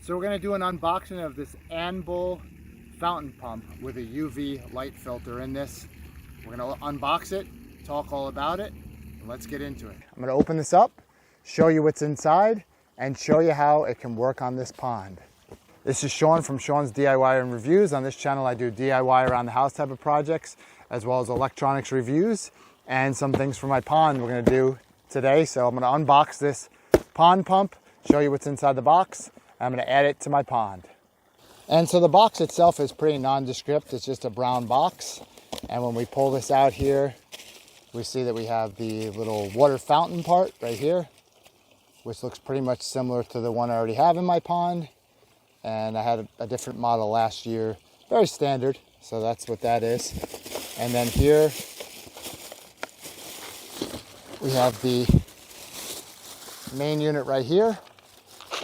So we're going to do an unboxing of this Anbull fountain pump with a UV light filter in this. We're going to unbox it, talk all about it, and let's get into it. I'm going to open this up, show you what's inside, and show you how it can work on this pond. This is Sean from Sean's DIY and Reviews. On this channel I do DIY around the house type of projects, as well as electronics reviews, and some things for my pond we're going to do today. So I'm going to unbox this pond pump, show you what's inside the box, and I'm going to add it to my pond. And so the box itself is pretty nondescript. It's just a brown box. And when we pull this out here, we see that we have the little water fountain part right here, which looks pretty much similar to the one I already have in my pond. And I had a different model last year, very standard. So that's what that is. And then here we have the main unit right here.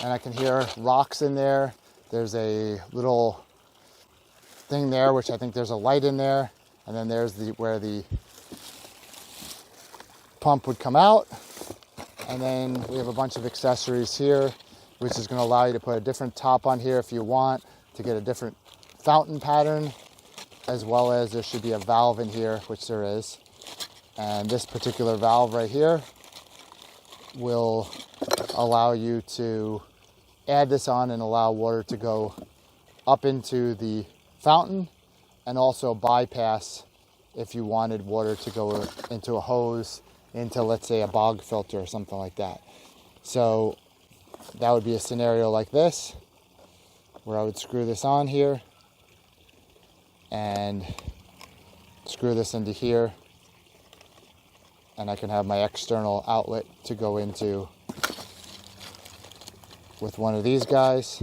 And I can hear rocks in there. There's a little thing there, which I think there's a light in there. And then there's where the pump would come out. And then we have a bunch of accessories here, which is going to allow you to put a different top on here if you want to get a different fountain pattern, as well as there should be a valve in here, which there is. And this particular valve right here will allow you to add this on and allow water to go up into the fountain, and also bypass if you wanted water to go into a hose, into, let's say, a bog filter or something like that. So that would be a scenario like this, where I would screw this on here and screw this into here, and I can have my external outlet to go into with one of these guys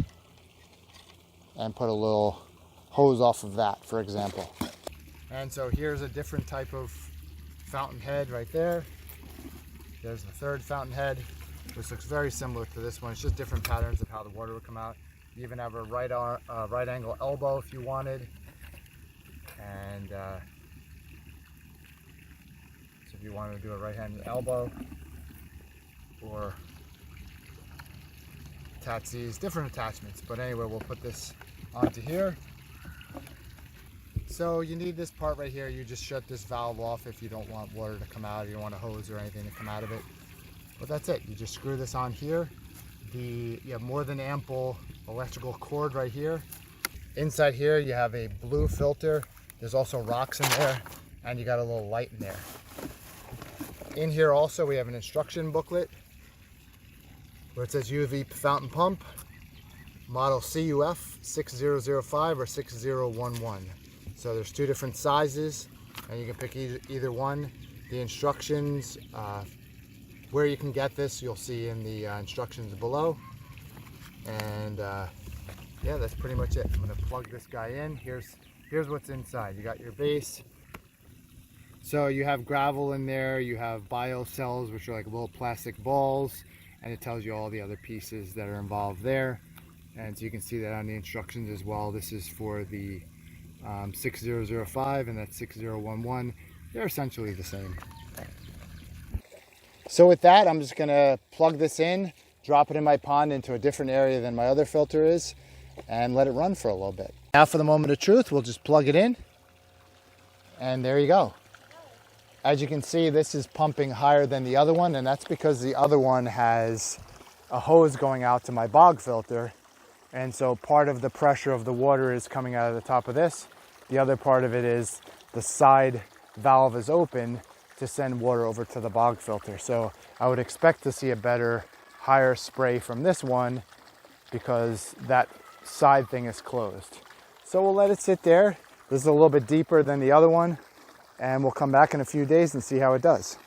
and put a little hose off of that, for example. And so here's a different type of fountain head right there. There's the third fountain head, which looks very similar to this one. It's just different patterns of how the water would come out. You even have a right angle elbow if you wanted. And so if you wanted to do a right-handed elbow, or attach these different attachments. But anyway, we'll put this onto here. So you need this part right here. You just shut this valve off if you don't want water to come out, you don't want a hose or anything to come out of it. But that's it. You just screw this on here. You have more than ample electrical cord right here. Inside here you have a blue filter. There's also rocks in there, and you got a little light in there. In here also we have an instruction booklet where it says UV fountain pump, model CUF 6005 or 6011. So there's two different sizes, and you can pick either one. The instructions, where you can get this, you'll see in the instructions below. And yeah, that's pretty much it. I'm gonna plug this guy in. Here's what's inside. You got your base. So you have gravel in there, you have bio cells, which are like little plastic balls, and it tells you all the other pieces that are involved there. And so you can see that on the instructions as well. This is for the 6005 and that's 6011. They're essentially the same. So with that, I'm just gonna plug this in, drop it in my pond into a different area than my other filter is, and let it run for a little bit. Now for the moment of truth, we'll just plug it in, and there you go. As you can see, this is pumping higher than the other one, and that's because the other one has a hose going out to my bog filter. And so part of the pressure of the water is coming out of the top of this. The other part of it is the side valve is open to send water over to the bog filter. So I would expect to see a better, higher spray from this one because that side thing is closed. So we'll let it sit there. This is a little bit deeper than the other one, and we'll come back in a few days and see how it does.